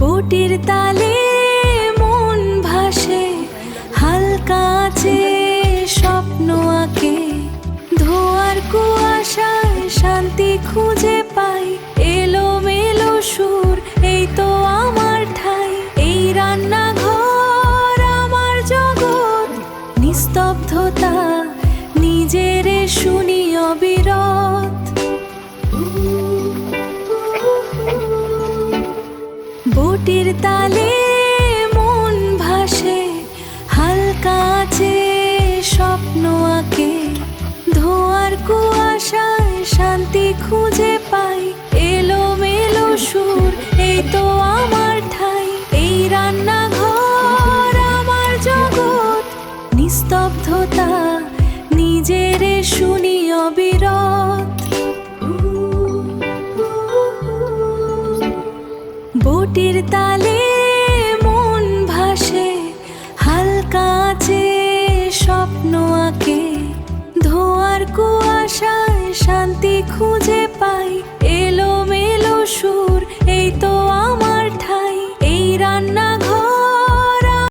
বটির তালে মন ভাসে, হালকা আছে স্বপ্ন আঁকে। ধোয়ার কুয়াশায় শান্তি খুঁজে পাই, এলোমেলো সুর এই তো আমার ঠাই। এই রান্নাঘর আমার জগৎ, নিস্তব্ধতা নিজেরে শুনি অবিরত। বটির তালে মন ভাসে, হালকা আছে স্বপ্ন আঁকে। ধোয়ার কুয়াশায় শান্তি খুঁজে পাই, এলোমেলো সুর এই তো আমার ঠাই। এই রান্নাঘর আমার জগৎ, নিস্তব্ধতা নিজেরে শুনি অবিরত। বটির তালে মন ভাসে, হালকা আছে স্বপ্ন আঁকে। ধোয়ার কুয়াশায় শান্তি খুঁজে